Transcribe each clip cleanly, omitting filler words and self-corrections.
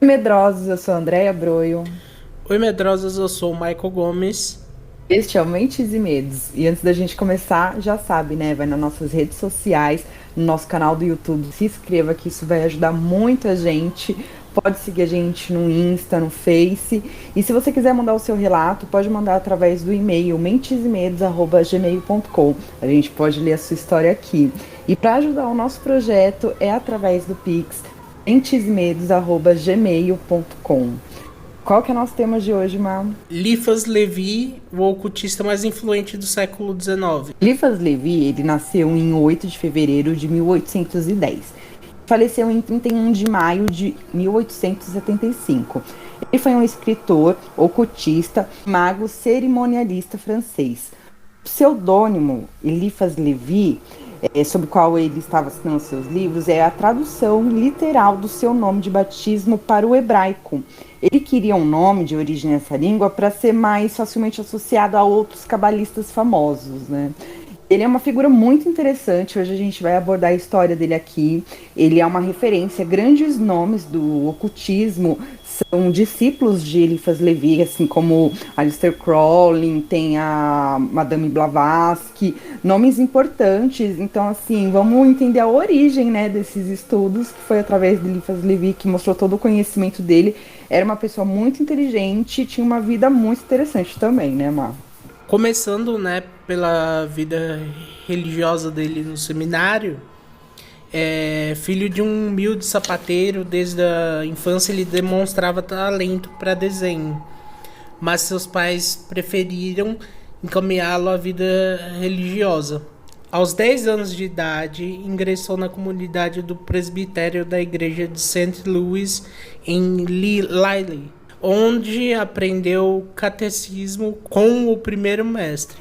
Medrosos, eu sou a Andréia Broio. Oi, medrosas, eu sou o Michael Gomes. Este é o Mentes e Medos. E antes da gente começar, já sabe, né? Vai nas nossas redes sociais, no nosso canal do YouTube. Se inscreva que isso vai ajudar muito a gente. Pode seguir a gente no Insta, no Face. E se você quiser mandar o seu relato, pode mandar através do e-mail mentesemedos@gmail.com. A gente pode ler a sua história aqui. E para ajudar o nosso projeto é através do Pix mentesemedos@gmail.com. Qual que é o nosso tema de hoje, Mar? Eliphas Levi, o ocultista mais influente do século XIX. Eliphas Levi, ele nasceu em 8 de fevereiro de 1810. Faleceu em 31 de maio de 1875. Ele foi um escritor, ocultista, mago cerimonialista francês. O pseudônimo Eliphas Levi, sobre o qual ele estava assinando seus livros, é a tradução literal do seu nome de batismo para o hebraico. Ele queria um nome de origem nessa língua para ser mais facilmente associado a outros cabalistas famosos, né? Ele é uma figura muito interessante. Hoje a gente vai abordar a história dele aqui. Ele é uma referência. Grandes nomes do ocultismo são discípulos de Eliphas Levi, assim como Aleister Crowley, tem a Madame Blavatsky, nomes importantes. Então, assim, vamos entender a origem, né, desses estudos, que foi através de Eliphas Levi, que mostrou todo o conhecimento dele. Era uma pessoa muito inteligente e tinha uma vida muito interessante também, né, Mar? Começando, né, pela vida religiosa dele no seminário, filho de um humilde sapateiro, desde a infância ele demonstrava talento para desenho, mas seus pais preferiram encaminhá-lo à vida religiosa. Aos 10 anos de idade, ingressou na comunidade do presbitério da igreja de St. Louis, em Lilly, onde aprendeu catecismo com o primeiro mestre,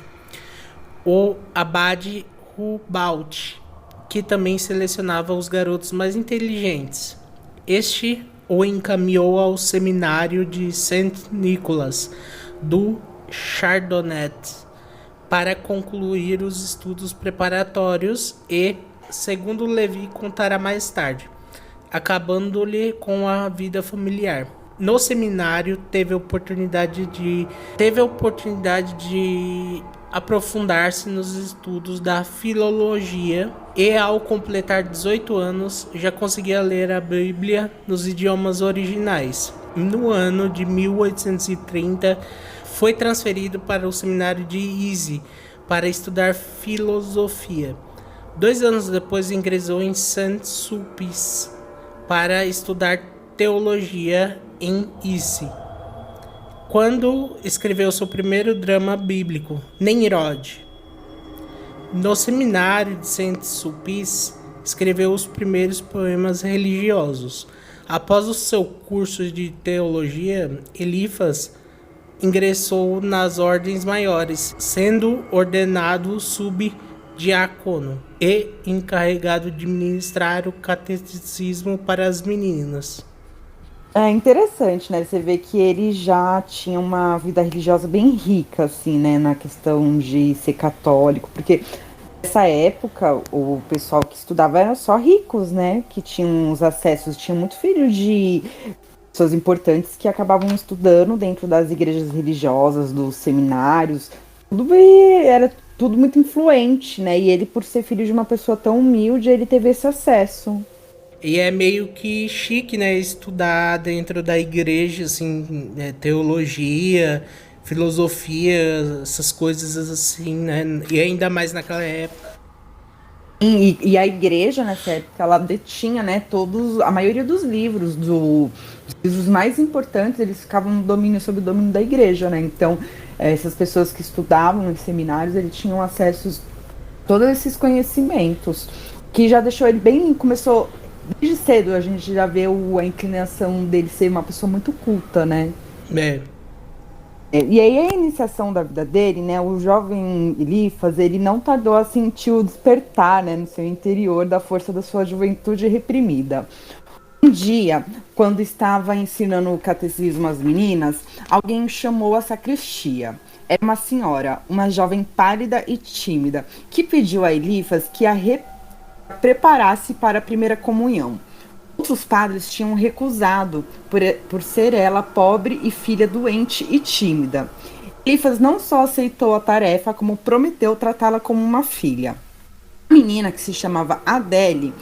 o abade Rubaut, que também selecionava os garotos mais inteligentes. Este o encaminhou ao seminário de Saint Nicholas do Chardonnay para concluir os estudos preparatórios e, segundo Levi contará mais tarde, acabando-lhe com a vida familiar. No seminário teve a oportunidade de aprofundar-se nos estudos da filologia e, ao completar 18 anos, já conseguia ler a Bíblia nos idiomas originais. No ano de 1830, foi transferido para o seminário de Ise para estudar filosofia. 2 anos depois, ingressou em Saint-Sulpice para estudar teologia em Ise, quando escreveu seu primeiro drama bíblico, Nemrod. No seminário de Saint-Sulpice, escreveu os primeiros poemas religiosos. Após o seu curso de teologia, Eliphas ingressou nas ordens maiores, sendo ordenado subdiácono e encarregado de ministrar o catecismo para as meninas. É interessante, né? Você vê que ele já tinha uma vida religiosa bem rica, assim, né? Na questão de ser católico, porque nessa época o pessoal que estudava era só ricos, né? Que tinham os acessos, tinha muito filho de pessoas importantes que acabavam estudando dentro das igrejas religiosas, dos seminários, era tudo muito influente, né? E ele, por ser filho de uma pessoa tão humilde, ele teve esse acesso. E é meio que chique, né, estudar dentro da igreja, assim, teologia, filosofia, essas coisas assim, né? E ainda mais naquela época. E a igreja nessa época ela detinha, né, todos, a maioria dos livros, os livros mais importantes, eles ficavam no domínio, sob o domínio da igreja, né? Então, essas pessoas que estudavam nos seminários, eles tinham acesso a todos esses conhecimentos, que já deixou ele bem, começou desde cedo, a gente já vê a inclinação dele ser uma pessoa muito culta, né? É. E aí a iniciação da vida dele, né, o jovem Eliphas, ele não tardou a sentir o despertar, né, no seu interior da força da sua juventude reprimida. Um dia, quando estava ensinando o catecismo às meninas, alguém o chamou à sacristia. Era uma senhora, uma jovem pálida e tímida, que pediu a Eliphas que preparasse para a primeira comunhão. Outros padres tinham recusado por ser ela pobre e filha doente e tímida. Elifas não só aceitou a tarefa, como prometeu tratá-la como uma filha. A menina, que se chamava Adele,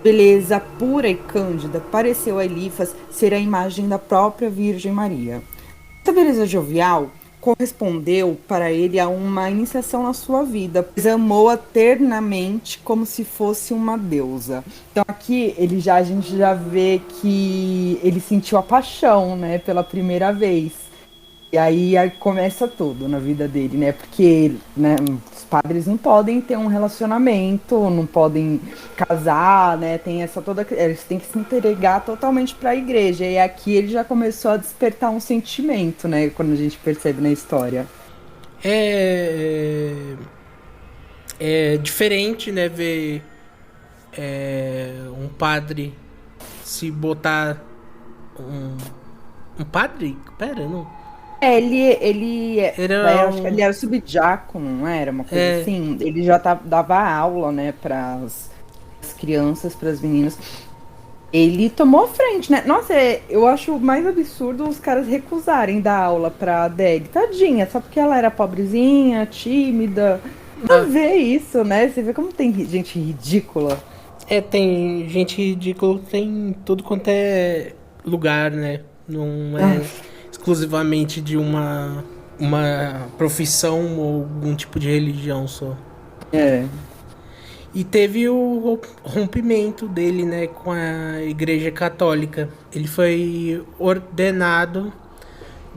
beleza pura e cândida, pareceu a Elifas ser a imagem da própria Virgem Maria. Essa beleza jovial correspondeu para ele a uma iniciação na sua vida, pois amou-a ternamente como se fosse uma deusa. Então aqui a gente já vê que ele sentiu a paixão, né, pela primeira vez. E aí começa tudo na vida dele, né? Porque, né, os padres não podem ter um relacionamento, não podem casar, né? Tem essa toda, eles têm que se entregar totalmente para a igreja. E aqui ele já começou a despertar um sentimento, né? Quando a gente percebe na história. É diferente, né? Ver um padre se botar um padre? Pera, não. Ele Era acho que ele era subdiácono, não era uma coisa assim. Ele já dava aula, né, para as crianças, para as meninas. Ele tomou a frente, né? Nossa, eu acho mais absurdo os caras recusarem dar aula pra Adele. Tadinha, só porque ela era pobrezinha, tímida. Não vê isso, né? Você vê como tem gente ridícula. Tem gente ridícula, tem tudo quanto é lugar, né? Não é exclusivamente de uma profissão ou algum tipo de religião só. E teve o rompimento dele, né, com a Igreja Católica. Ele foi ordenado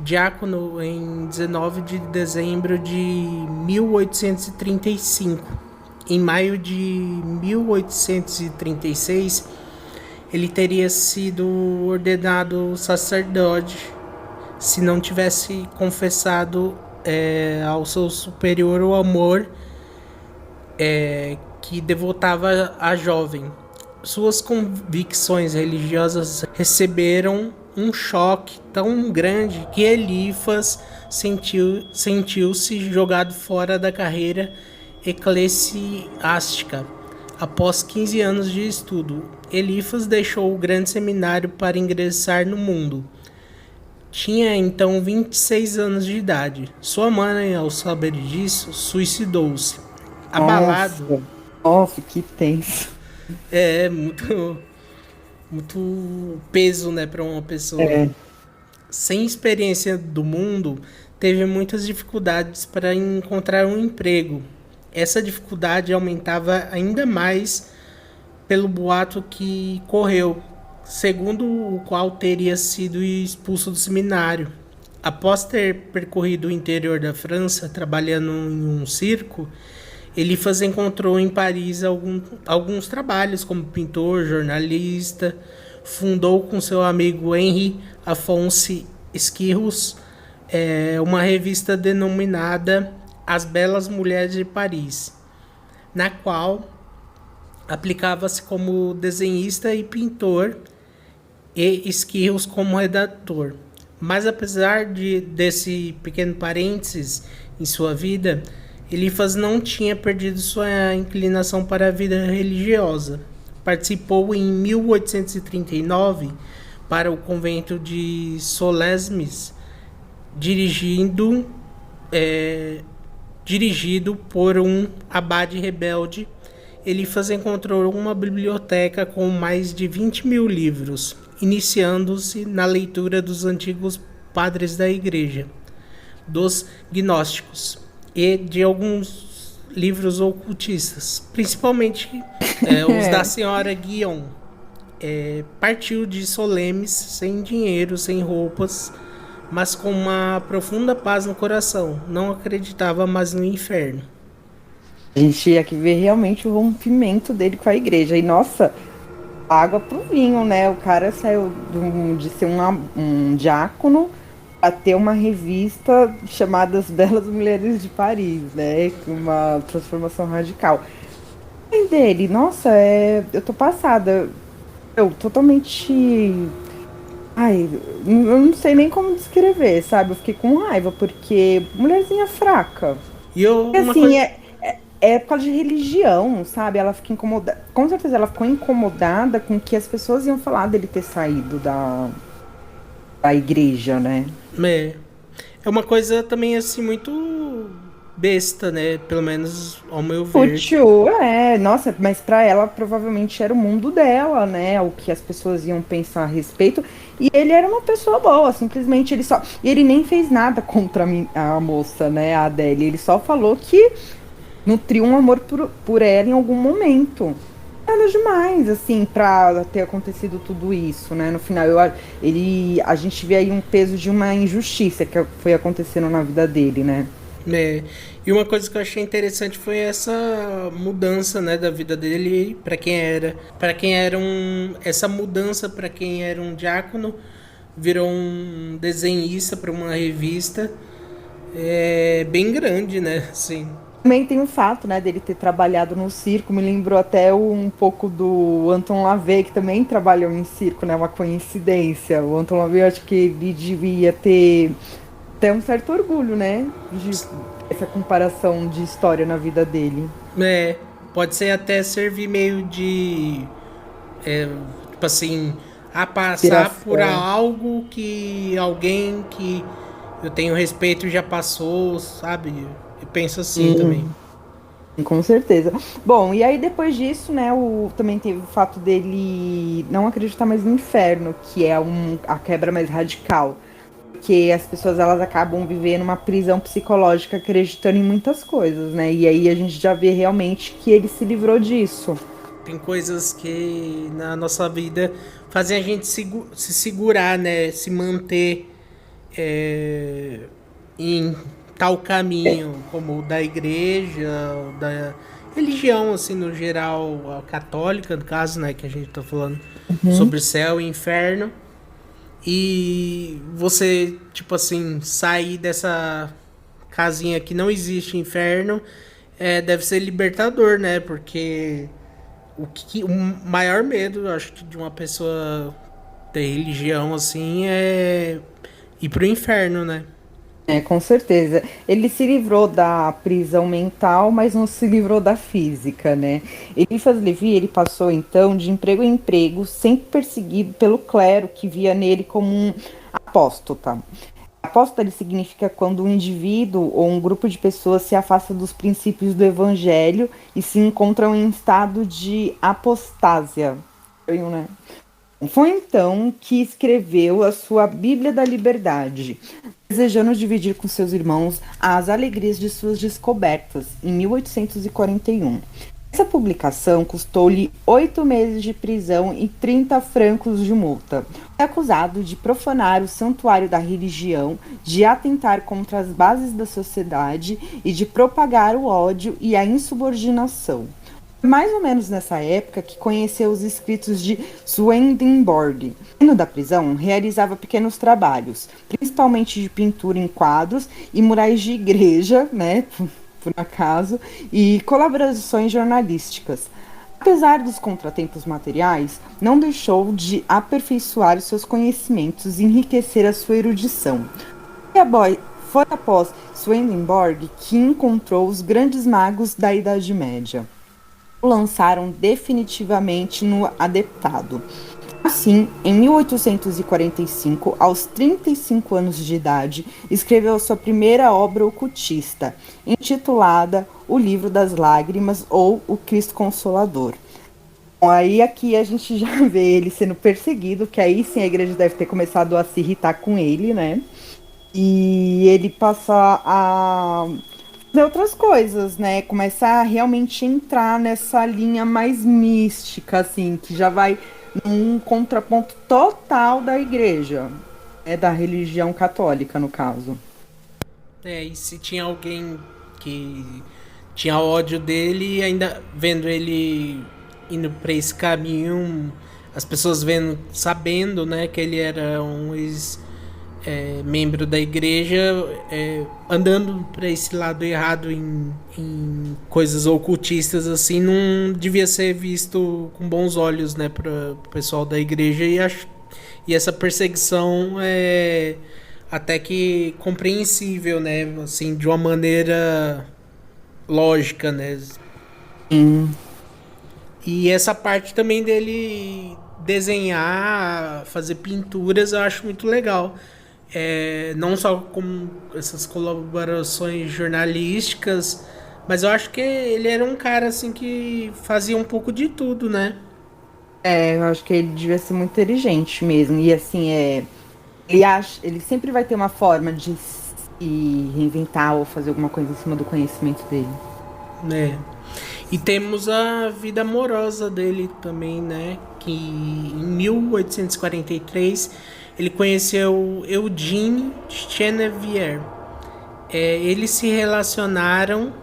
diácono em 19 de dezembro de 1835. Em maio de 1836, ele teria sido ordenado sacerdote se não tivesse confessado ao seu superior o amor que devotava a jovem. Suas convicções religiosas receberam um choque tão grande que Elifas sentiu-se jogado fora da carreira eclesiástica. Após 15 anos de estudo, Elifas deixou o grande seminário para ingressar no mundo. Tinha então 26 anos de idade. Sua mãe, ao saber disso, suicidou-se. Abalado. Nossa, que tenso. Muito peso, né, para uma pessoa. Sem experiência do mundo, teve muitas dificuldades para encontrar um emprego. Essa dificuldade aumentava ainda mais pelo boato que correu, segundo o qual teria sido expulso do seminário. Após ter percorrido o interior da França trabalhando em um circo, Elifas encontrou em Paris alguns trabalhos como pintor, jornalista. Fundou com seu amigo Henri Afonso Esquirros uma revista denominada As Belas Mulheres de Paris, na qual aplicava-se como desenhista e pintor e Esquirros como redator. Mas apesar desse pequeno parênteses em sua vida, Elifas não tinha perdido sua inclinação para a vida religiosa. Participou em 1839 para o convento de Solesmes, dirigido por um abade rebelde. Elifas encontrou uma biblioteca com mais de 20 mil livros, iniciando-se na leitura dos antigos padres da igreja, dos gnósticos e de alguns livros ocultistas, principalmente os da senhora Guion. Partiu de Solemes sem dinheiro, sem roupas, mas com uma profunda paz no coração. Não acreditava mais no inferno. A gente aqui vê realmente o rompimento dele com a igreja. E, nossa, água pro vinho, né? O cara saiu de ser um diácono a ter uma revista chamada As Belas Mulheres de Paris, né? Uma transformação radical. A mãe dele, nossa, eu tô passada. Eu totalmente... Ai, eu não sei nem como descrever, sabe? Eu fiquei com raiva, porque mulherzinha fraca. E eu, assim, é por causa de religião, sabe? Ela fica incomodada. Com certeza ela ficou incomodada com que as pessoas iam falar dele ter saído da igreja, né? É. É uma coisa também assim muito besta, né? Pelo menos ao meu ver. Fútil, nossa, mas pra ela provavelmente era o mundo dela, né? O que as pessoas iam pensar a respeito. E ele era uma pessoa boa, simplesmente ele só. E ele nem fez nada contra a moça, né? A Adele. Ele só falou que nutriu um amor por ela em algum momento. Nada demais, assim, pra ter acontecido tudo isso, né? No final, a gente vê aí um peso de uma injustiça que foi acontecendo na vida dele, né? É. E uma coisa que eu achei interessante foi essa mudança, né, da vida dele para quem era essa mudança para quem era um diácono, virou um desenhista para uma revista, bem grande, né, assim. Também tem o fato, né, dele ter trabalhado no circo, me lembrou até um pouco do Anton LaVey, que também trabalhou em circo, né, uma coincidência. O Anton LaVey, eu acho que ele devia ter até um certo orgulho, né, de essa comparação de história na vida dele. É, pode ser até servir meio de, tipo assim, a passar por Inspiração. algo que alguém que eu tenho respeito já passou, sabe? Eu penso assim também. Sim, com certeza. Bom, e aí depois disso, né, também teve o fato dele não acreditar mais no inferno, que é a quebra mais radical. Que as pessoas elas acabam vivendo uma prisão psicológica acreditando em muitas coisas, né? E aí a gente já vê realmente que ele se livrou disso. Tem coisas que na nossa vida fazem a gente se segurar, né? Se manter em tal caminho, como o da igreja, da religião, assim, no geral, a católica, no caso, né? Que a gente tá falando sobre céu e inferno. E você, tipo assim, sair dessa casinha que não existe inferno, deve ser libertador, né? Porque o maior medo, eu acho que de uma pessoa ter religião assim é ir pro inferno, né? É, com certeza. Ele se livrou da prisão mental, mas não se livrou da física, né? Eliphas Levi, ele passou então de emprego em emprego, sempre perseguido pelo clero que via nele como um apóstata. Apóstata ele significa quando um indivíduo ou um grupo de pessoas se afasta dos princípios do evangelho e se encontram em estado de apostásia. Estranho, né? Foi então que escreveu a sua Bíblia da Liberdade, desejando dividir com seus irmãos as alegrias de suas descobertas, em 1841. Essa publicação custou-lhe 8 meses de prisão e 30 francos de multa. Foi acusado de profanar o santuário da religião, de atentar contra as bases da sociedade e de propagar o ódio e a insubordinação. Mais ou menos nessa época que conheceu os escritos de Swedenborg. No da prisão, realizava pequenos trabalhos, principalmente de pintura em quadros e murais de igreja, né, por acaso, e colaborações jornalísticas. Apesar dos contratempos materiais, não deixou de aperfeiçoar os seus conhecimentos e enriquecer a sua erudição. Foi após Swedenborg que encontrou os grandes magos da Idade Média. O lançaram definitivamente no adeptado. Assim, em 1845, aos 35 anos de idade, escreveu sua primeira obra ocultista, intitulada O Livro das Lágrimas ou O Cristo Consolador. Bom, aí aqui a gente já vê ele sendo perseguido, que aí sim a igreja deve ter começado a se irritar com ele, né? E ele passa a fazer outras coisas, né? Começa a realmente entrar nessa linha mais mística, assim, que já vai num contraponto total da igreja, da religião católica, no caso. E se tinha alguém que tinha ódio dele, ainda vendo ele indo pra esse caminho, as pessoas vendo, sabendo, né, que ele era um membro da igreja, andando para esse lado errado em coisas ocultistas assim, não devia ser visto com bons olhos, né, para o pessoal da igreja, e essa perseguição é até que compreensível, né, assim, de uma maneira lógica, né? Sim. E essa parte também dele desenhar, fazer pinturas, eu acho muito legal. Não só com essas colaborações jornalísticas, mas eu acho que ele era um cara assim que fazia um pouco de tudo, né? Eu acho que ele devia ser muito inteligente mesmo. E assim, ele sempre vai ter uma forma de se reinventar ou fazer alguma coisa em cima do conhecimento dele. Né? E temos a vida amorosa dele também, né? Que em 1843 ele conheceu Eugene Chenevier. Eles se relacionaram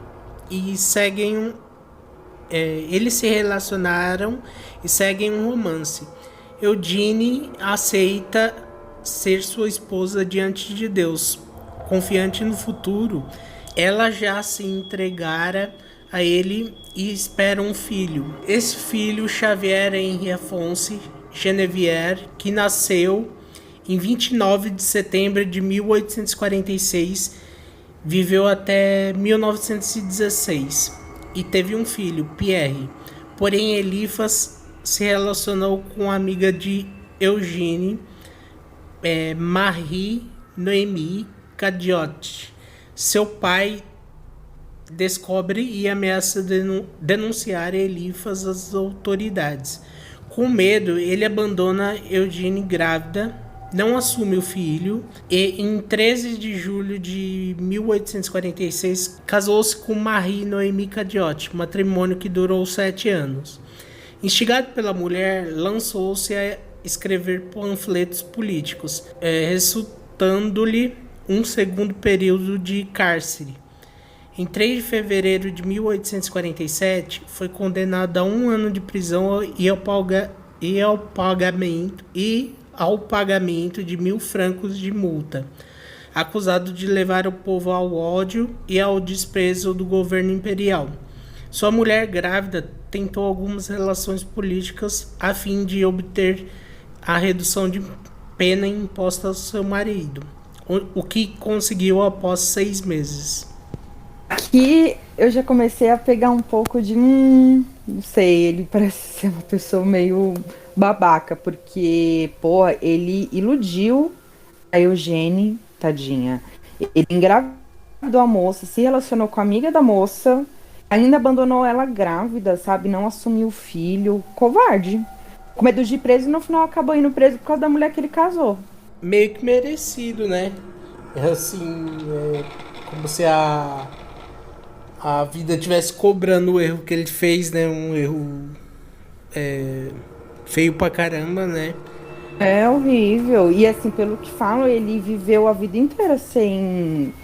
e seguem eles se relacionaram e seguem um romance. Eugene aceita ser sua esposa diante de Deus. Confiante no futuro, ela já se entregara a ele e espera um filho. Esse filho, Xavier Henri Afonso Genevieve, que nasceu em 29 de setembro de 1846, viveu até 1916 e teve um filho, Pierre. Porém, Elifas se relacionou com a amiga de Eugênie, Marie Noémie Cadiotti. Seu pai descobre e ameaça denunciar Elifas às autoridades. Com medo, ele abandona Eugênie grávida, não assume o filho e, em 13 de julho de 1846, casou-se com Marie Noémie Cadiotti, matrimônio que durou 7 anos. Instigado pela mulher, lançou-se a escrever panfletos políticos, resultando-lhe um segundo período de cárcere. Em 3 de fevereiro de 1847, foi condenado a 1 ano de prisão e ao pagamento de 1.000 francos de multa, acusado de levar o povo ao ódio e ao desprezo do governo imperial. Sua mulher grávida tentou algumas relações políticas a fim de obter a redução de pena imposta ao seu marido, o que conseguiu após 6 meses. Aqui eu já comecei a pegar um pouco de, não sei, ele parece ser uma pessoa meio babaca, porque, pô, ele iludiu a Eugênie, tadinha. Ele engravidou a moça, se relacionou com a amiga da moça, ainda abandonou ela grávida, sabe? Não assumiu o filho. Covarde. Com medo de ir preso, no final acabou indo preso por causa da mulher que ele casou. Meio que merecido, né? Como se a vida estivesse cobrando o erro que ele fez, né? Um erro feio pra caramba, né? É horrível. E assim, pelo que falam, ele viveu a vida inteira sem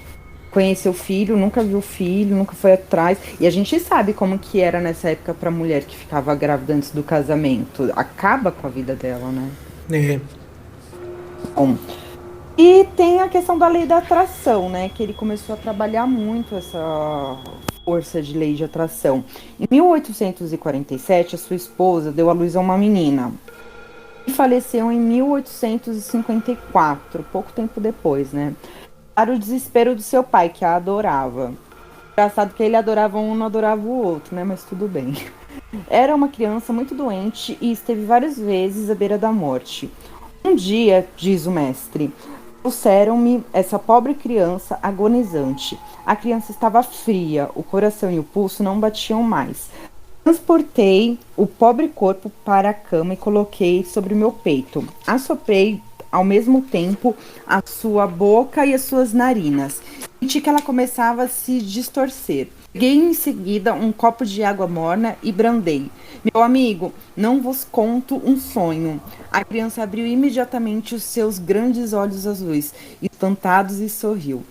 conhecer o filho, nunca viu o filho, nunca foi atrás. E a gente sabe como que era nessa época pra mulher que ficava grávida antes do casamento. Acaba com a vida dela, né? É. Bom, e tem a questão da lei da atração, né? Que ele começou a trabalhar muito essa força de lei de atração. Em 1847, a sua esposa deu à luz a uma menina e faleceu em 1854, pouco tempo depois, né? Para o desespero do seu pai, que a adorava. Engraçado que ele adorava um, não adorava o outro, né? Mas tudo bem. Era uma criança muito doente e esteve várias vezes à beira da morte. Um dia, diz o mestre, trouxeram-me essa pobre criança agonizante. A criança estava fria, o coração e o pulso não batiam mais. Transportei o pobre corpo para a cama e coloquei sobre o meu peito. Assoprei ao mesmo tempo a sua boca e as suas narinas. Senti que ela começava a se distorcer. Peguei em seguida um copo de água morna e brandei. Meu amigo, não vos conto um sonho. A criança abriu imediatamente os seus grandes olhos azuis, espantados, e sorriu.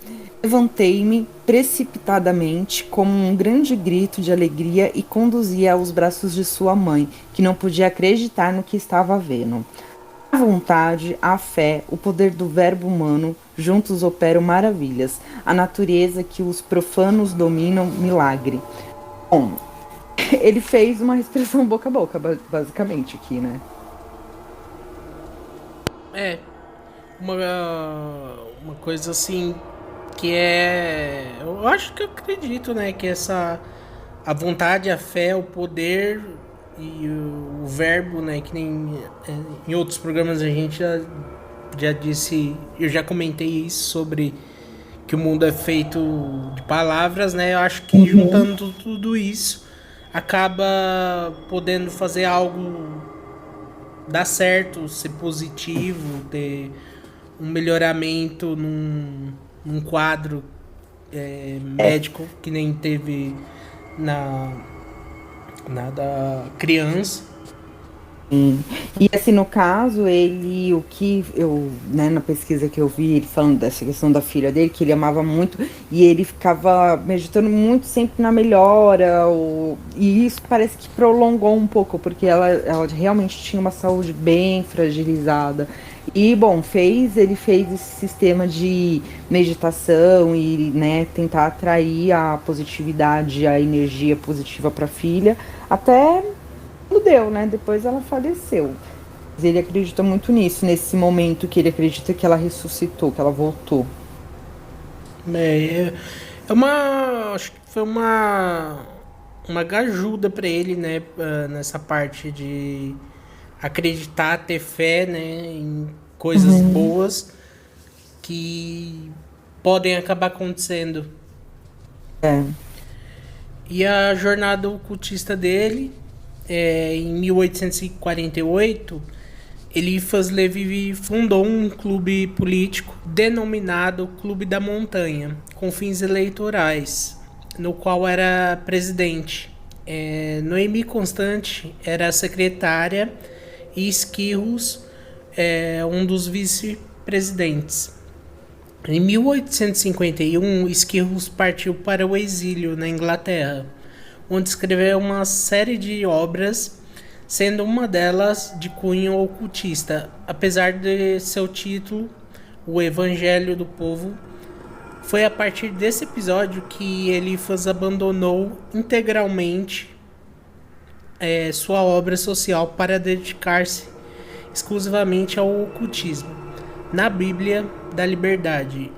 Levantei-me precipitadamente, como um grande grito de alegria, e conduzi-a aos braços de sua mãe, que não podia acreditar no que estava vendo. A vontade, a fé, o poder do verbo humano, juntos operam maravilhas. A natureza que os profanos dominam, milagre. Bom, ele fez uma expressão boca a boca, basicamente, aqui, né? Uma coisa assim que é... Eu acho que eu acredito, né? Que a vontade, a fé, o poder e o verbo, né? Que nem em outros programas a gente já disse... Eu já comentei isso sobre que o mundo é feito de palavras, né? Eu acho que juntando tudo isso acaba podendo fazer algo dar certo, ser positivo, ter um melhoramento num quadro médico que nem teve na da criança. E assim, no caso, ele, o que eu, né, na pesquisa que eu vi, ele falando dessa questão da filha dele, que ele amava muito, e ele ficava meditando muito sempre na melhora, e isso parece que prolongou um pouco, porque ela realmente tinha uma saúde bem fragilizada. E, bom, ele fez esse sistema de meditação e, né, tentar atrair a positividade, a energia positiva para a filha, até deu, né? Depois ela faleceu. Mas ele acredita muito nisso, nesse momento que ele acredita que ela ressuscitou, que ela voltou. É uma... Acho que foi uma gajuda para ele, né? Nessa parte de acreditar, ter fé, né? Em coisas boas que podem acabar acontecendo. É. E a jornada ocultista dele, em 1848, Eliphas Levi fundou um clube político denominado Clube da Montanha, com fins eleitorais, no qual era presidente. Noemi Constante era a secretária e Esquirros um dos vice-presidentes. Em 1851, Esquirros partiu para o exílio na Inglaterra, onde escreveu uma série de obras, sendo uma delas de cunho ocultista. Apesar de seu título, O Evangelho do Povo, foi a partir desse episódio que Eliphas abandonou integralmente sua obra social para dedicar-se exclusivamente ao ocultismo. Na Bíblia da Liberdade,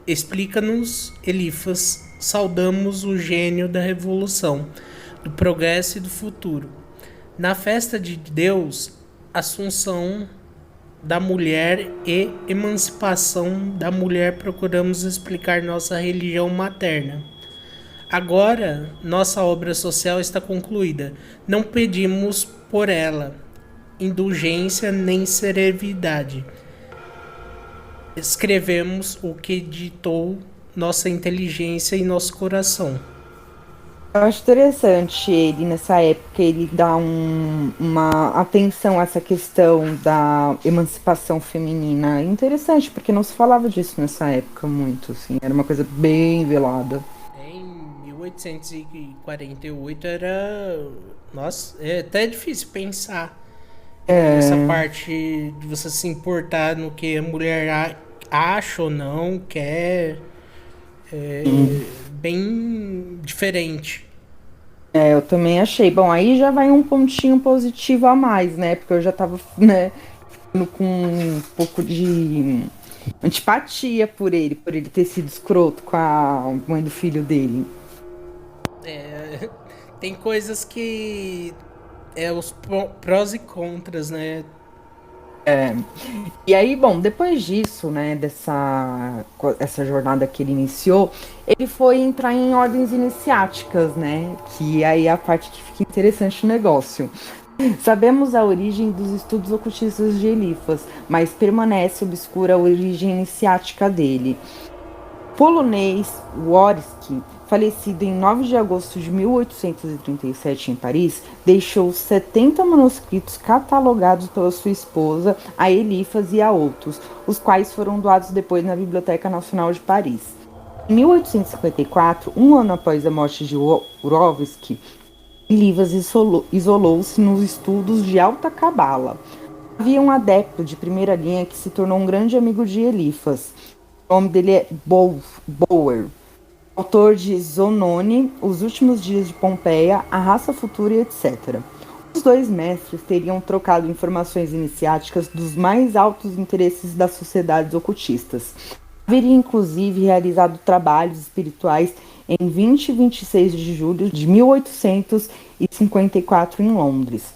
explica-nos Eliphas: saudamos o gênio da revolução, do progresso e do futuro. Na festa de Deus, Assunção da mulher e emancipação da mulher, procuramos explicar nossa religião materna. Agora, nossa obra social está concluída. Não pedimos por ela indulgência nem servidade. Escrevemos o que ditou nossa inteligência e nosso coração. Eu acho interessante ele, nessa época, ele dá uma atenção a essa questão da emancipação feminina. Interessante, porque não se falava disso nessa época muito, assim. Era uma coisa bem velada. Em 1848 era... Nossa, é até difícil pensar essa parte de você se importar no que a mulher acha ou não, quer. Bem diferente. Eu também achei. Bom, aí já vai um pontinho positivo a mais, né? Porque eu já tava, né, ficando com um pouco de antipatia por ele ter sido escroto com a mãe do filho dele. Tem coisas que os prós e contras, né? E aí, bom, depois disso, né, essa jornada que ele iniciou, ele foi entrar em ordens iniciáticas, né, que aí é a parte que fica interessante no negócio. Sabemos a origem dos estudos ocultistas de Eliphas, mas permanece obscura a origem iniciática dele. Polonês Worski, falecido em 9 de agosto de 1837 em Paris, deixou 70 manuscritos catalogados pela sua esposa, a Eliphas e a outros, os quais foram doados depois na Biblioteca Nacional de Paris. Em 1854, um ano após a morte de Worski, Eliphas isolou-se nos estudos de alta cabala. Havia um adepto de primeira linha que se tornou um grande amigo de Eliphas. O nome dele é Bower, autor de Zonone, Os Últimos Dias de Pompeia, A Raça Futura e etc. Os dois mestres teriam trocado informações iniciáticas dos mais altos interesses das sociedades ocultistas. Haveria, inclusive, realizado trabalhos espirituais em 20 e 26 de julho de 1854 em Londres.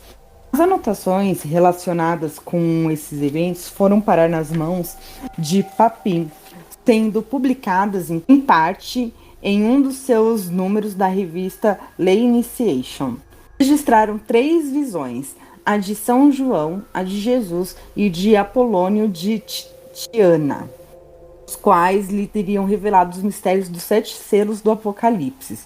As anotações relacionadas com esses eventos foram parar nas mãos de Papin, sendo publicadas em parte em um dos seus números da revista Lay Initiation. Registraram 3 visões, a de São João, a de Jesus e de Apolônio de Tiana, os quais lhe teriam revelado os mistérios dos 7 selos do Apocalipse.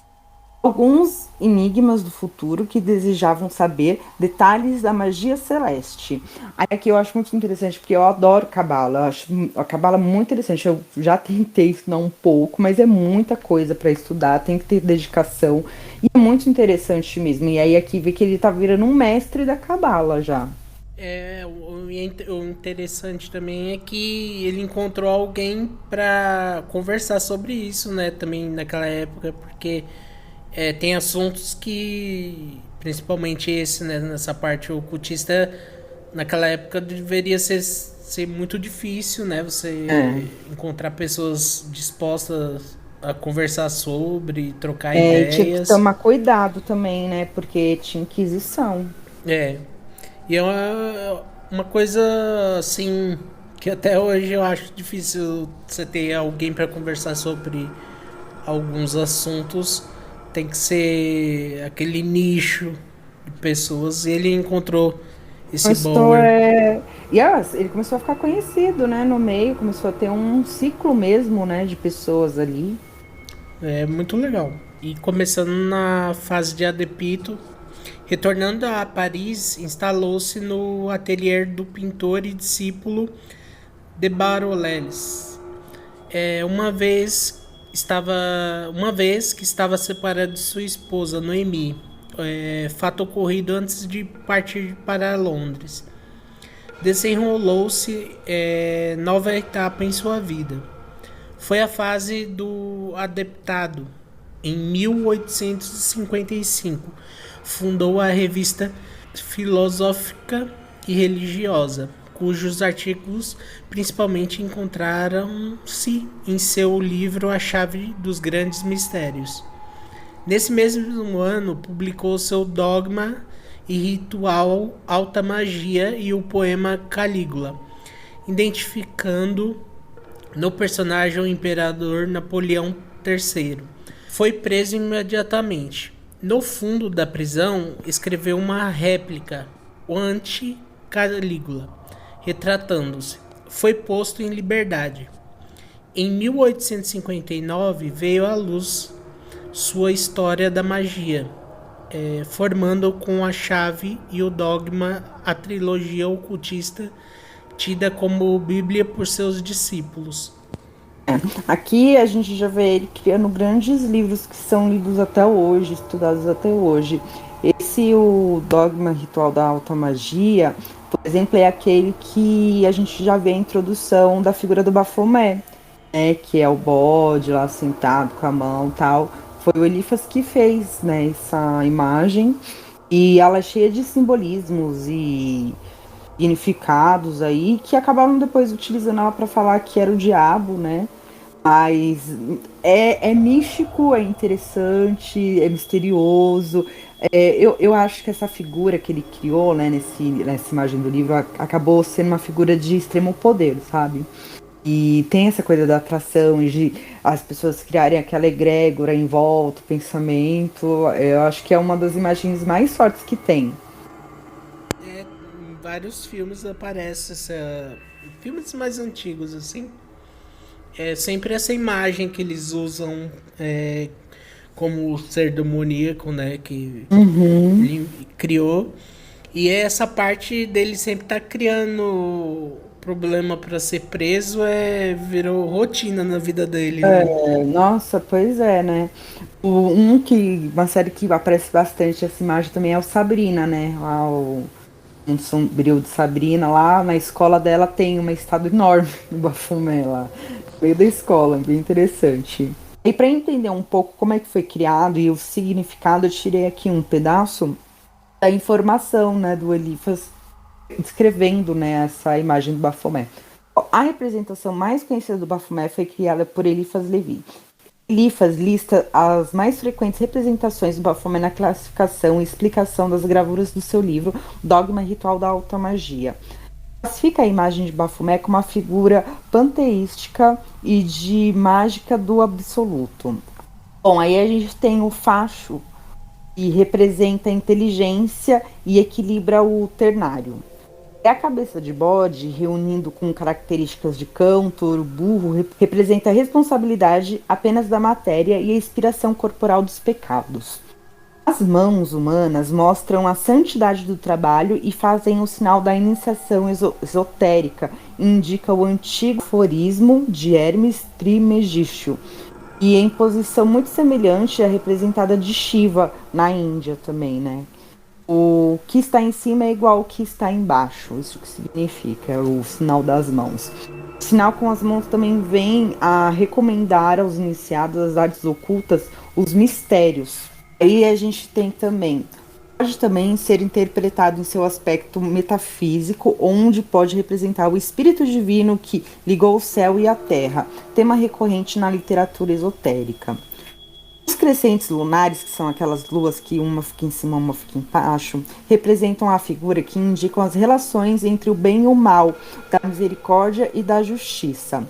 Alguns enigmas do futuro que desejavam saber detalhes da magia celeste. Aí aqui eu acho muito interessante, porque eu adoro Cabala. Eu acho a Cabala muito interessante. Eu já tentei estudar um pouco, mas é muita coisa para estudar, tem que ter dedicação. E é muito interessante mesmo. E aí aqui vê que ele tá virando um mestre da Cabala já. O interessante também é que ele encontrou alguém para conversar sobre isso, né? Também naquela época, porque tem assuntos que, principalmente esse, né? Nessa parte ocultista, naquela época deveria ser muito difícil, né? Você encontrar pessoas dispostas a conversar sobre, trocar Tinha que ideias. tomar cuidado também, né? Porque tinha Inquisição. E é uma coisa assim que até hoje eu acho difícil você ter alguém para conversar sobre alguns assuntos. Tem que ser aquele nicho de pessoas. E ele encontrou esse Bower. Ele começou a ficar conhecido, né? No meio, começou a ter um ciclo mesmo, né? De pessoas ali. É muito legal. E começando na fase de Adepito, retornando a Paris, instalou-se no ateliê do pintor e discípulo de Barolles. Uma vez que estava separado de sua esposa, Noemi, fato ocorrido antes de partir para Londres. Desenrolou-se nova etapa em sua vida. Foi a fase do adeptado. Em 1855, fundou a revista Filosófica e Religiosa, cujos artigos principalmente encontraram-se em seu livro A Chave dos Grandes Mistérios. Nesse mesmo ano, publicou seu Dogma e Ritual Alta Magia e o poema Calígula, identificando no personagem o imperador Napoleão III. Foi preso imediatamente. No fundo da prisão, escreveu uma réplica, o Anti-Calígula, retratando-se. Foi posto em liberdade. Em 1859 veio à luz sua História da Magia, formando com a Chave e o Dogma a trilogia ocultista tida como Bíblia por seus discípulos. Aqui a gente já vê ele criando grandes livros que são lidos até hoje, estudados até hoje. O Dogma Ritual da Alta Magia, por exemplo, é aquele que a gente já vê a introdução da figura do Baphomet, né, que é o bode lá sentado com a mão e tal. Foi o Eliphas que fez, né, essa imagem, e ela é cheia de simbolismos e significados aí, que acabaram depois utilizando ela para falar que era o diabo, né? Mas é místico, é interessante, é misterioso. Eu acho que essa figura que ele criou, né, nessa imagem do livro, acabou sendo uma figura de extremo poder, sabe? E tem essa coisa da atração, de as pessoas criarem aquela egrégora em volta, o pensamento. Eu acho que é uma das imagens mais fortes que tem. Em vários filmes aparece filmes mais antigos, assim. É sempre essa imagem que eles usam como ser demoníaco, né? Que ele criou. E essa parte dele sempre tá criando problema para ser preso, virou rotina na vida dele, né? Nossa, pois é, né? Uma série que aparece bastante essa imagem também é o Sabrina, né? Lá um Sombrio de Sabrina, lá na escola dela tem uma estátua enorme do Baphomet lá, no meio da escola, bem interessante. E para entender um pouco como é que foi criado e o significado, eu tirei aqui um pedaço da informação, né, do Eliphas descrevendo, né, essa imagem do Baphomet. A representação mais conhecida do Baphomet foi criada por Eliphas Levi. Eliphas lista as mais frequentes representações do Baphomet na classificação e explicação das gravuras do seu livro Dogma Ritual da Alta Magia. Classifica a imagem de Baphomet como uma figura panteística e de mágica do absoluto. Bom, aí a gente tem o facho, que representa a inteligência e equilibra o ternário. É a cabeça de bode, reunindo com características de cão, touro, burro, representa a responsabilidade apenas da matéria e a inspiração corporal dos pecados. As mãos humanas mostram a santidade do trabalho e fazem o sinal da iniciação esotérica, e indica o antigo aforismo de Hermes Trismegisto, e em posição muito semelhante à representada de Shiva na Índia também, né? O que está em cima é igual ao que está embaixo, isso que significa, é o sinal das mãos. O sinal com as mãos também vem a recomendar aos iniciados das artes ocultas os mistérios. Aí a gente tem também, pode também ser interpretado em seu aspecto metafísico, onde pode representar o espírito divino que ligou o céu e a terra, tema recorrente na literatura esotérica. Os crescentes lunares, que são aquelas luas que uma fica em cima, uma fica embaixo, representam a figura que indicam as relações entre o bem e o mal, da misericórdia e da justiça.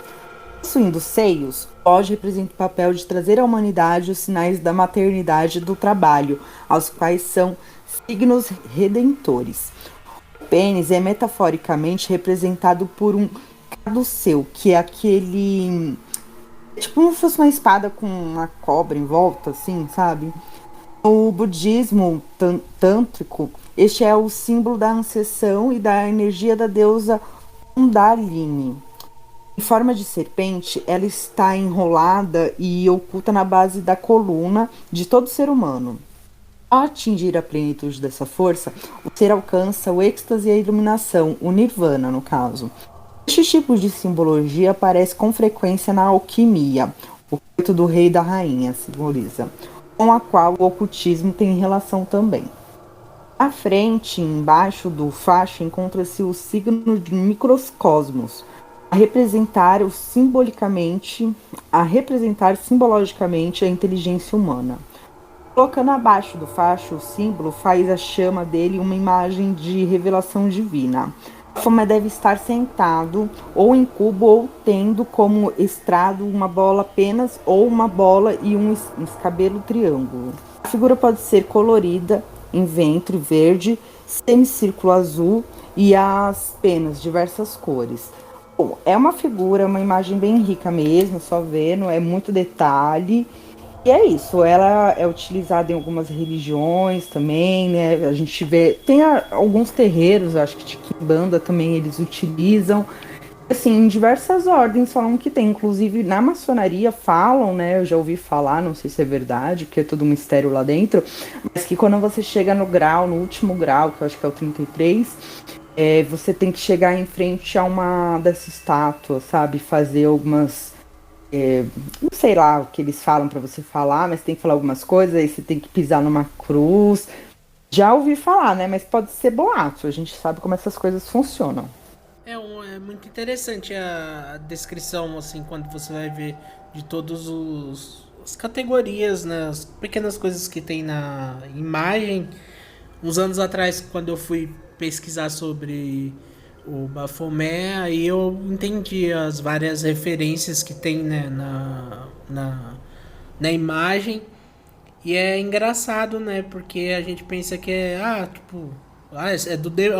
Possuindo seios, pode representar o papel de trazer à humanidade os sinais da maternidade e do trabalho, aos quais são signos redentores. O pênis é metaforicamente representado por um caduceu, que é aquele... tipo como se fosse uma espada com uma cobra em volta, assim, sabe? No budismo tântrico, este é o símbolo da ancestral e da energia da deusa Kundalini. Em forma de serpente, ela está enrolada e oculta na base da coluna de todo ser humano. Ao atingir a plenitude dessa força, o ser alcança o êxtase e a iluminação, o nirvana, no caso. Este tipo de simbologia aparece com frequência na alquimia, o feito do rei e da rainha simboliza, com a qual o ocultismo tem relação também. À frente e embaixo do facho encontra-se o signo de microcosmos, a representar simbologicamente a inteligência humana. Colocando abaixo do facho, o símbolo faz a chama dele uma imagem de revelação divina. A forma deve estar sentado, ou em cubo, ou tendo como estrado uma bola apenas, ou uma bola e um escabelo triângulo. A figura pode ser colorida, em ventre verde, semicírculo azul e as penas diversas cores. Bom, é uma figura, uma imagem bem rica mesmo, só vendo, é muito detalhe. E é isso, ela é utilizada em algumas religiões também, né? A gente vê, tem alguns terreiros, acho que de Quimbanda também eles utilizam. Assim, em diversas ordens falam que tem, inclusive na maçonaria falam, né? Eu já ouvi falar, não sei se é verdade, porque é todo um mistério lá dentro, mas que quando você chega no grau, no último grau, que eu acho que é o 33, você tem que chegar em frente a uma dessas estátuas, sabe? Fazer algumas... não sei lá o que eles falam pra você falar, mas tem que falar algumas coisas, aí você tem que pisar numa cruz. Já ouvi falar, né? Mas pode ser boato, a gente sabe como essas coisas funcionam. É muito interessante a descrição, assim, quando você vai ver de todos as categorias, né? As pequenas coisas que tem na imagem. Uns anos atrás, quando eu fui pesquisar sobre o Baphomet, aí eu entendi as várias referências que tem, né, na imagem. E é engraçado, né, porque a gente pensa que é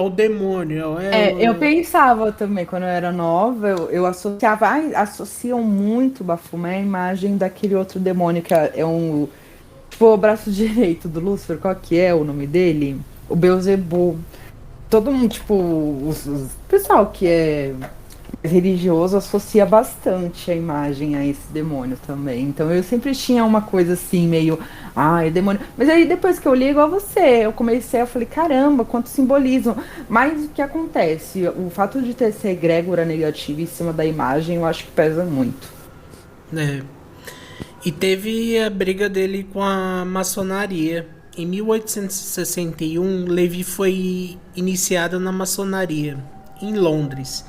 o demônio. Eu pensava também, quando eu era nova, eu associava, associam muito o Baphomet à imagem daquele outro demônio que é um, tipo, o braço direito do Lúcifer, qual que é o nome dele? O Beelzebub. Todo mundo, tipo, o pessoal que é religioso associa bastante a imagem a esse demônio também. Então eu sempre tinha uma coisa assim, meio, é demônio. Mas aí depois que eu li, igual você, eu falei, caramba, quanto simbolismo. Mas o que acontece? O fato de ter essa egrégora negativa em cima da imagem, eu acho que pesa muito. E teve a briga dele com a maçonaria. Em 1861, Levi foi iniciado na maçonaria, em Londres.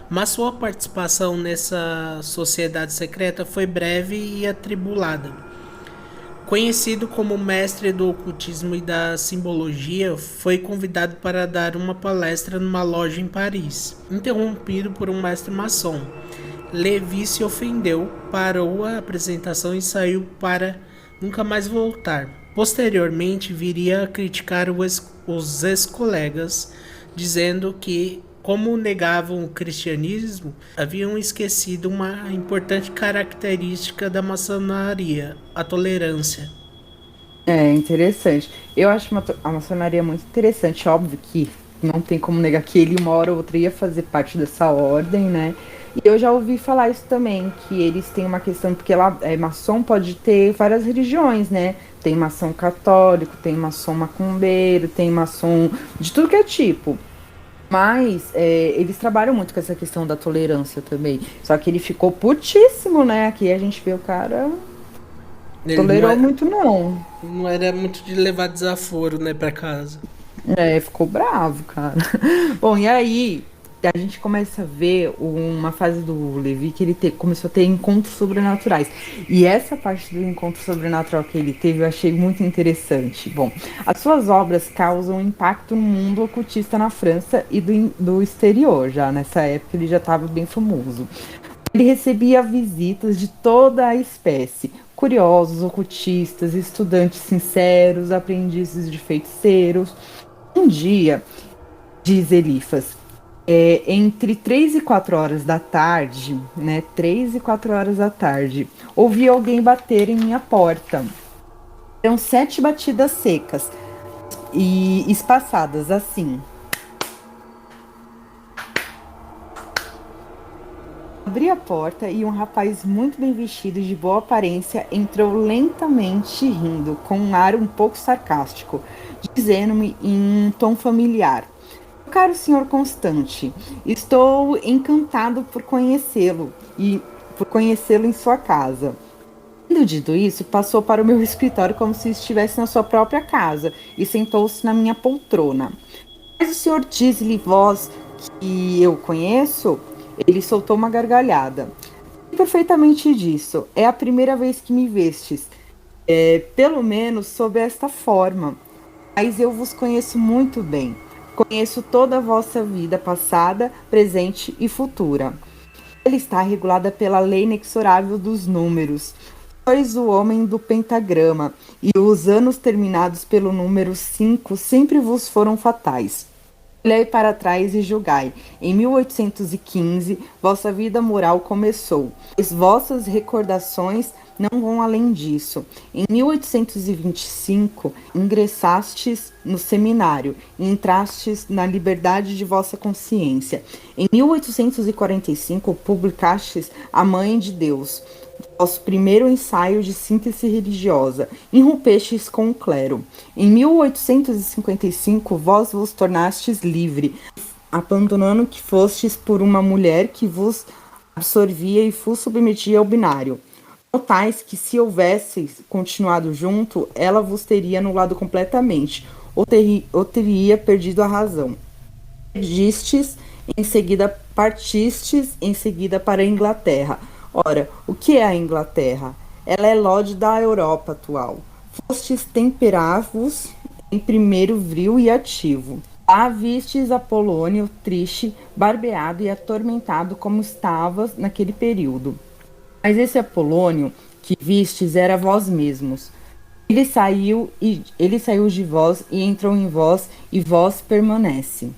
mas sua participação nessa sociedade secreta foi breve e atribulada. Conhecido como mestre do ocultismo e da simbologia, foi convidado para dar uma palestra numa loja em Paris. Interrompido por um mestre maçom, Levi se ofendeu, parou a apresentação e saiu para nunca mais voltar. Posteriormente, viria a criticar os ex-colegas, dizendo que, como negavam o cristianismo, haviam esquecido uma importante característica da maçonaria, a tolerância. É interessante. Eu acho a maçonaria muito interessante. Óbvio que não tem como negar que ele uma hora ou outra ia fazer parte dessa ordem, né? E eu já ouvi falar isso também, que eles têm uma questão, porque lá maçom pode ter várias religiões, né? Tem maçom católico, tem maçom macumbeiro, tem maçom de tudo que é tipo. Mas eles trabalham muito com essa questão da tolerância também. Só que ele ficou putíssimo, né? Aqui a gente vê o cara Ele tolerou muito, não. não era muito de levar desaforo, né, pra casa. Ficou bravo, cara. Bom, e aí a gente começa a ver uma fase do Levi que ele começou a ter encontros sobrenaturais. E essa parte do encontro sobrenatural que ele teve eu achei muito interessante. Bom, as suas obras causam impacto no mundo ocultista na França e do exterior. Já nessa época ele já estava bem famoso. Ele recebia visitas de toda a espécie. Curiosos, ocultistas, estudantes sinceros, aprendizes de feiticeiros. Um dia, diz Elifas, entre 3 e 4 horas da tarde, né? 3 e 4 horas da tarde, ouvi alguém bater em minha porta. Eram 7 batidas secas e espaçadas assim. Abri a porta e um rapaz muito bem vestido e de boa aparência entrou lentamente rindo, com um ar um pouco sarcástico, dizendo-me em um tom familiar: Caro senhor Constante, estou encantado por conhecê-lo e por conhecê-lo em sua casa. Tendo dito isso, passou para o meu escritório como se estivesse na sua própria casa e sentou-se na minha poltrona. Mas o senhor diz-lhe voz que eu conheço? Ele soltou uma gargalhada. Sei perfeitamente disso. É a primeira vez que me vestes. Pelo menos sob esta forma. Mas eu vos conheço muito bem. Conheço toda a vossa vida passada, presente e futura. Ela está regulada pela lei inexorável dos números. Sois o homem do pentagrama, e os anos terminados pelo número 5 sempre vos foram fatais. Olhai para trás e julgai. Em 1815, vossa vida moral começou. As vossas recordações não vão além disso. Em 1825, ingressastes no seminário e entrastes na liberdade de vossa consciência. Em 1845, publicastes A Mãe de Deus, vosso primeiro ensaio de síntese religiosa, irrompestes com o clero. Em 1855, vós vos tornastes livre, abandonando que fostes por uma mulher que vos absorvia e vos submetia ao binário. Notais que se houvesseis continuado junto, ela vos teria anulado completamente, ou teria perdido a razão. Pergistes, em seguida partistes, em seguida para a Inglaterra. Ora, o que é a Inglaterra? Ela é lorde da Europa atual. Fostes temperar-vos em primeiro vril e ativo. Lá vistes Apolônio triste, barbeado e atormentado como estavas naquele período. Mas esse Apolônio que vistes era vós mesmos. Ele saiu de vós e entrou em vós, e vós permanece.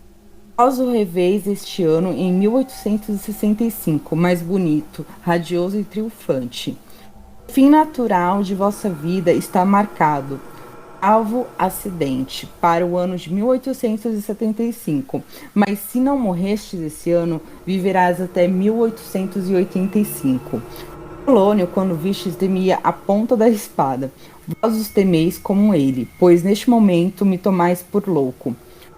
Vós o reveis este ano em 1865, mais bonito, radioso e triunfante. O fim natural de vossa vida está marcado, salvo acidente, para o ano de 1875. Mas se não morrestes esse ano, viverás até 1885. Polônio, quando vistes, temia a ponta da espada. Vós os temeis como ele, pois neste momento me tomais por louco.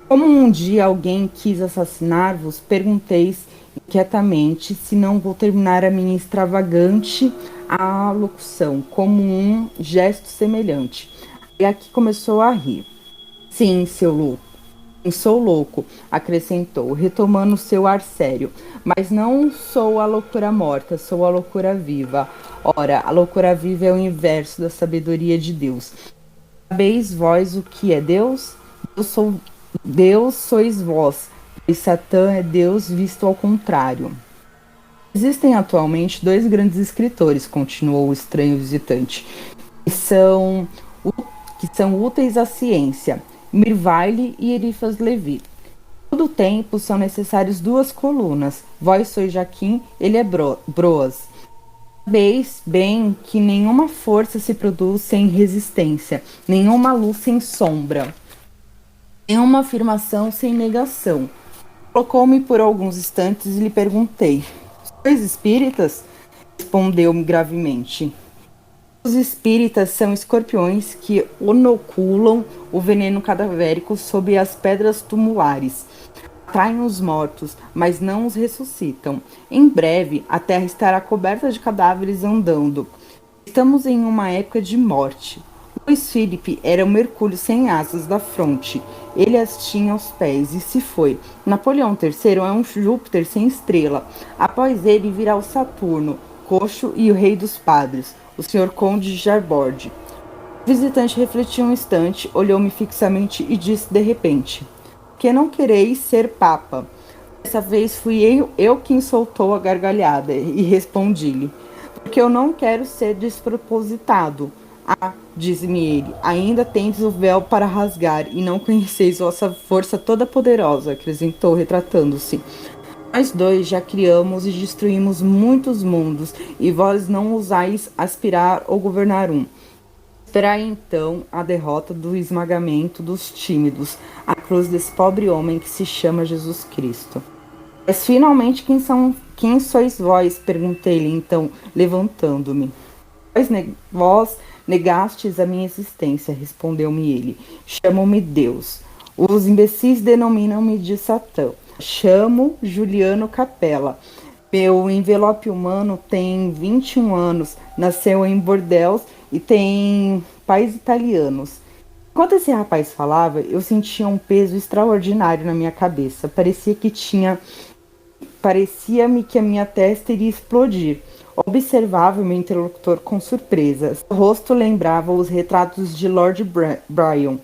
Como um dia alguém quis assassinar-vos, pergunteis inquietamente se não vou terminar a minha extravagante alocução, como um gesto semelhante. E aqui começou a rir. Sim, seu louco. Sou louco, acrescentou, retomando seu ar sério. Mas não sou a loucura morta, sou a loucura viva. Ora, a loucura viva é o inverso da sabedoria de Deus. Sabeis vós o que é Deus? Deus sois vós, e Satã é Deus visto ao contrário. Existem atualmente dois grandes escritores, continuou o estranho visitante, que são, que são úteis à ciência, Mirvaile e Eliphas Levi. Todo tempo são necessárias duas colunas. Vós sois Jaquim, ele é Broas. Sabeis bem que nenhuma força se produz sem resistência, nenhuma luz sem sombra, nenhuma afirmação sem negação. Colocou-me por alguns instantes e lhe perguntei: sois espíritas? Respondeu-me gravemente. Os espíritas são escorpiões que inoculam o veneno cadavérico sob as pedras tumulares. Atraem os mortos, mas não os ressuscitam. Em breve, a terra estará coberta de cadáveres andando. Estamos em uma época de morte. Luiz Felipe era o Mercúrio sem asas da fronte. Ele as tinha aos pés e se foi. Napoleão III é um Júpiter sem estrela. Após ele virá o Saturno, coxo e o rei dos padres, o Sr. Conde de Jarbord. O visitante refletiu um instante, olhou-me fixamente e disse de repente: que não quereis ser papa? Dessa vez fui eu quem soltou a gargalhada e respondi-lhe: porque eu não quero ser despropositado. Ah, disse-me ele, ainda tendes o véu para rasgar e não conheceis vossa força toda poderosa, acrescentou, retratando-se. Nós dois já criamos e destruímos muitos mundos, e vós não ousais aspirar ou governar um. Esperai então a derrota do esmagamento dos tímidos, a cruz desse pobre homem que se chama Jesus Cristo. Mas finalmente quem sois vós? Perguntei-lhe então, levantando-me. Vós negastes a minha existência, respondeu-me ele. Chamo-me Deus. Os imbecis denominam-me de Satã. Chamo Juliano Capella. Meu envelope humano tem 21 anos, nasceu em Bordeaux e tem pais italianos. Enquanto esse rapaz falava, eu sentia um peso extraordinário na minha cabeça. Parecia-me que a minha testa iria explodir. Observava o meu interlocutor com surpresa. O rosto lembrava os retratos de Lord Byron,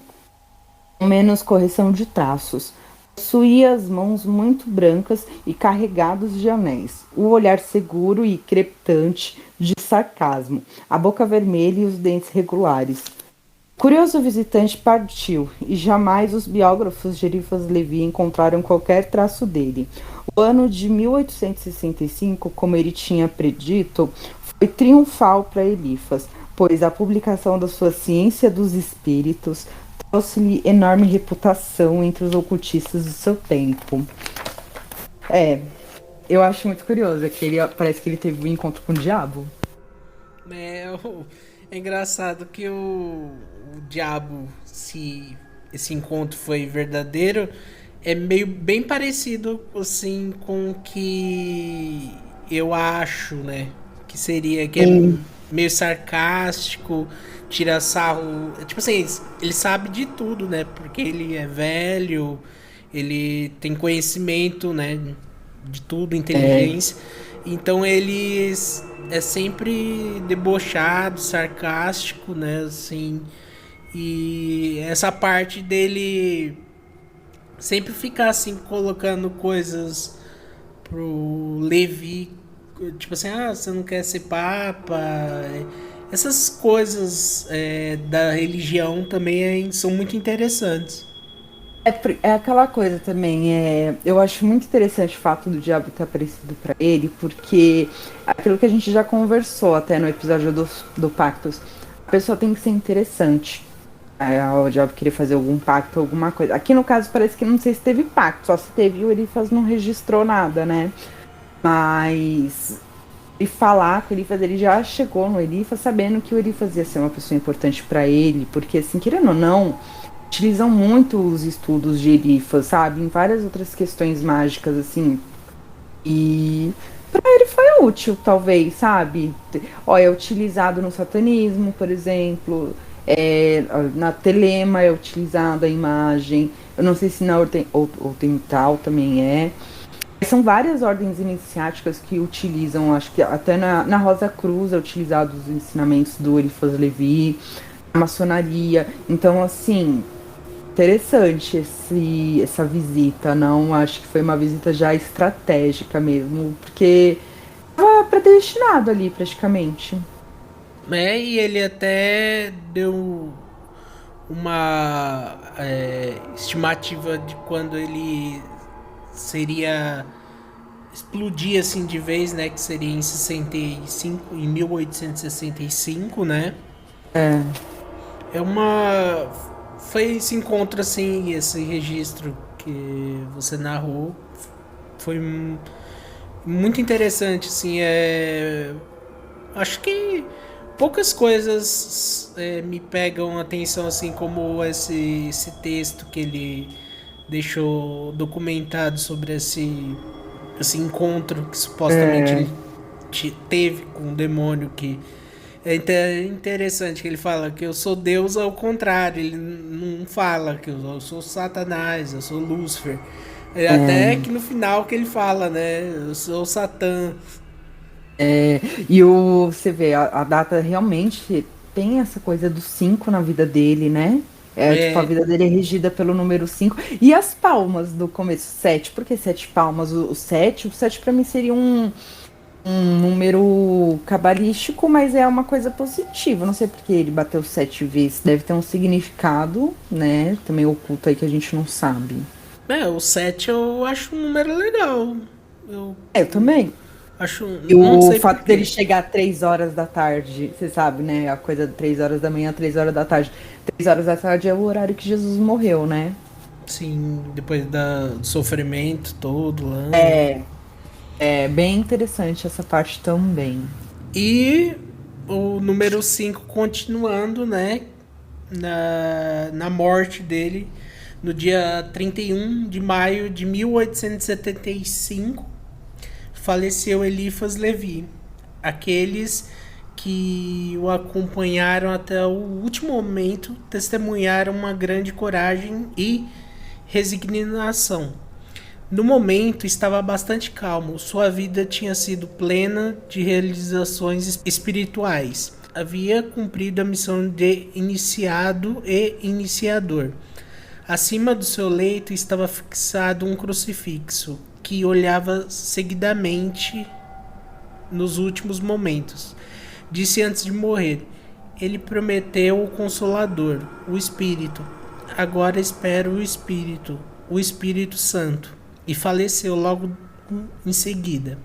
com menos correção de traços. Possuía as mãos muito brancas e carregados de anéis, o olhar seguro e crepitante de sarcasmo, a boca vermelha e os dentes regulares. Curioso visitante partiu, e jamais os biógrafos de Eliphas Levi encontraram qualquer traço dele. O ano de 1865, como ele tinha predito, foi triunfal para Eliphas, pois a publicação da sua Ciência dos Espíritos trouxe-lhe enorme reputação entre os ocultistas do seu tempo. Eu acho muito curioso, que parece que ele teve um encontro com o diabo. É engraçado que o diabo, se esse encontro foi verdadeiro, é meio bem parecido assim com o que eu acho, né? Que seria que é meio sarcástico, tira sarro. Tipo assim, ele sabe de tudo, né? Porque ele é velho, ele tem conhecimento, né? De tudo, inteligência. Então ele é sempre debochado, sarcástico, né? Assim, e essa parte dele sempre ficar assim colocando coisas pro Levi, tipo assim, você não quer ser papa. Essas coisas da religião também são muito interessantes. É aquela coisa também, eu acho muito interessante o fato do diabo ter aparecido para ele, porque aquilo que a gente já conversou até no episódio do Pactos, a pessoa tem que ser interessante. O diabo queria fazer algum pacto, alguma coisa. Aqui no caso parece que não sei se teve pacto, só se teve, o Eliphas não registrou nada, né? Mas e falar com o Eliphas, ele já chegou no Eliphas sabendo que o Eliphas ia ser uma pessoa importante para ele, porque assim, querendo ou não, utilizam muito os estudos de Eliphas, sabe? Em várias outras questões mágicas, assim. E para ele foi útil, talvez, sabe? É utilizado no satanismo, por exemplo. Na telema é utilizada a imagem. Eu não sei se na oriental também é. São várias ordens iniciáticas que utilizam, acho que até na Rosa Cruz é utilizado os ensinamentos do Eliphas Levi, a maçonaria. Então, assim, interessante essa visita, não? Acho que foi uma visita já estratégica mesmo, porque estava predestinado ali praticamente. E ele até deu uma estimativa de quando ele seria explodir assim de vez, né, que seria em 65, em 1865, né? É, É uma foi esse encontro assim, esse registro que você narrou foi muito interessante assim, acho que poucas coisas me pegam a atenção assim como esse texto que ele deixou documentado sobre esse encontro que supostamente é, ele teve com um demônio que é interessante que ele fala que eu sou Deus ao contrário, ele não fala que eu sou Satanás, eu sou Lúcifer. Até é. que no final que ele fala, né, eu sou Satã. E você vê, a data realmente tem essa coisa do 5 na vida dele, né? Tipo, a É, vida dele é regida pelo número 5. E as palmas do começo, 7. Por que 7 palmas? O 7? O 7 para mim seria um número cabalístico, mas é uma coisa positiva. Não sei porque ele bateu 7 vezes. Deve ter um significado, né? Também oculto aí que a gente não sabe. o 7 eu acho um número legal. Eu Eu também. acho, E não o sei fato dele porquê. chegar 3 horas da tarde, você sabe, né? A coisa de 3 horas da manhã, 3 horas da tarde. 3 horas da tarde é o horário que Jesus morreu, né? Sim, depois do sofrimento todo lá. É bem interessante essa parte também. E o número 5 continuando, né? Na morte dele, no dia 31 de maio de 1875, faleceu Eliphas Levi. Aqueles que o acompanharam até o último momento testemunharam uma grande coragem e resignação. No momento estava bastante calmo, sua vida tinha sido plena de realizações espirituais. Havia cumprido a missão de iniciado e iniciador. Acima do seu leito estava fixado um crucifixo que olhava seguidamente nos últimos momentos. Disse antes de morrer: ele prometeu o Consolador, o Espírito. Agora espero o Espírito Santo. E faleceu logo em seguida,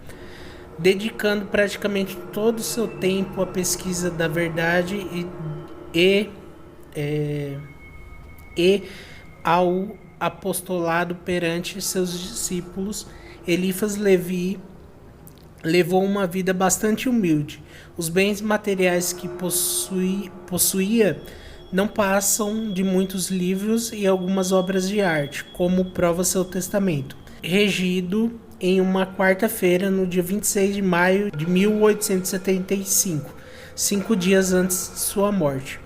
dedicando praticamente todo o seu tempo à pesquisa da verdade e, e ao apostolado perante seus discípulos. Eliphas Levi levou uma vida bastante humilde. Os bens materiais que possuía não passam de muitos livros e algumas obras de arte, como prova seu testamento, regido em uma quarta-feira, no dia 26 de maio de 1875, 5 dias antes de sua morte.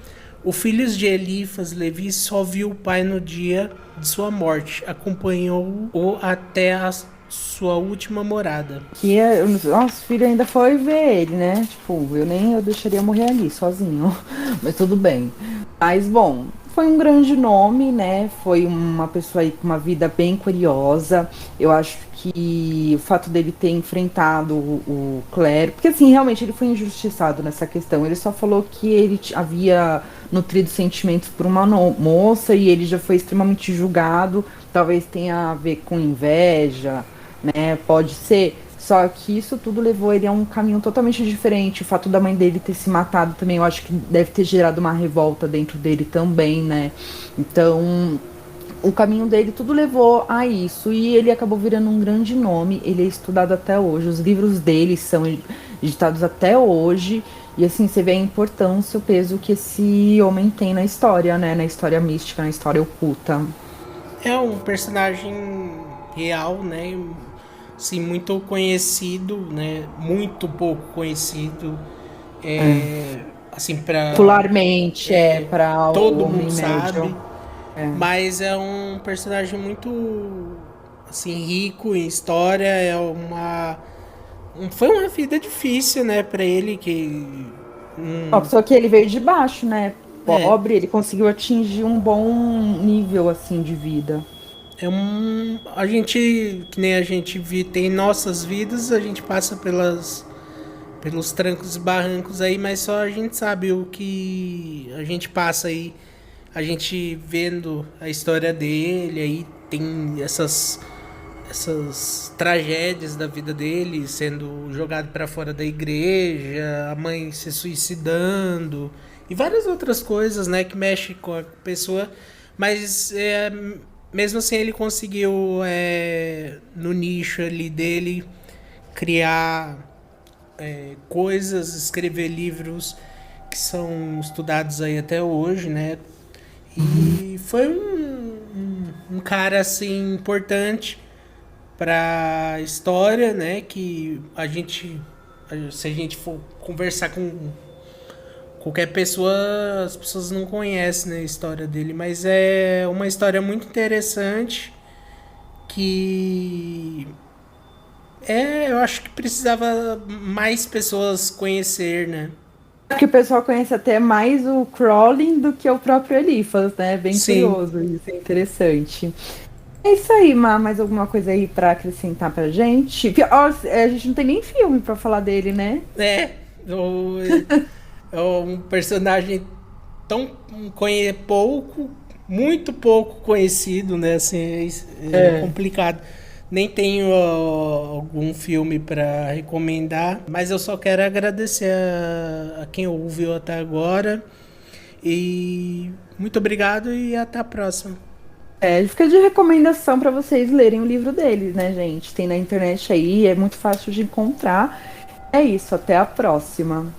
O filho de Eliphas Levi só viu o pai no dia de sua morte, acompanhou-o até a sua última morada. Nosso filho ainda foi ver ele, né? Tipo, eu deixaria morrer ali, sozinho. Mas tudo bem. Mas, bom, foi um grande nome, né? Foi uma pessoa aí com uma vida bem curiosa. Eu acho que o fato dele ter enfrentado o clero, porque assim, realmente ele foi injustiçado nessa questão. Ele só falou que ele havia nutrido sentimentos por uma moça e ele já foi extremamente julgado. Talvez tenha a ver com inveja, né? Pode ser. Só que isso tudo levou ele a um caminho totalmente diferente. O fato da mãe dele ter se matado também, eu acho que deve ter gerado uma revolta dentro dele também, né? Então, o caminho dele tudo levou a isso. E ele acabou virando um grande nome. Ele é estudado até hoje. Os livros dele são editados até hoje. E assim, você vê a importância, o peso que esse homem tem na história, né? Na história mística, na história oculta. É um personagem real, né? Sim, muito conhecido, né? Muito pouco conhecido. É. assim, pra Popularmente, para o todo homem mundo sabe. médio. Mas é um personagem muito, assim, rico em história. Foi uma vida difícil, né, pra ele, que... Uma pessoa que ele veio de baixo, né? É, Pobre, ele conseguiu atingir um bom nível, assim, de vida. a gente, que nem a gente tem nossas vidas, a gente passa pelos trancos e barrancos aí, mas só a gente sabe o que a gente passa aí, a gente vendo a história dele, aí tem essas tragédias da vida dele, sendo jogado para fora da igreja, a mãe se suicidando e várias outras coisas, né, que mexe com a pessoa, mas mesmo assim ele conseguiu, no nicho ali dele, criar coisas, escrever livros que são estudados aí até hoje, né? E foi um cara assim importante para a história, né? Que se a gente for conversar com qualquer pessoa, as pessoas não conhecem, né, a história dele, mas é uma história muito interessante que eu acho que precisava mais pessoas conhecer, né? Acho que o pessoal conhece até mais o Crowley do que o próprio Eliphas, né? Bem Sim, curioso, isso é interessante. É isso aí, Má. Mais alguma coisa aí pra acrescentar pra gente? Ó, a gente não tem nem filme pra falar dele, né? é. o- É um personagem tão pouco, muito pouco conhecido, né? Assim, é complicado. Nem tenho algum filme para recomendar, mas eu só quero agradecer a quem ouviu até agora. E muito obrigado e até a próxima. Fica de recomendação pra vocês lerem o livro dele, né, gente? Tem na internet aí, é muito fácil de encontrar. É isso, até a próxima.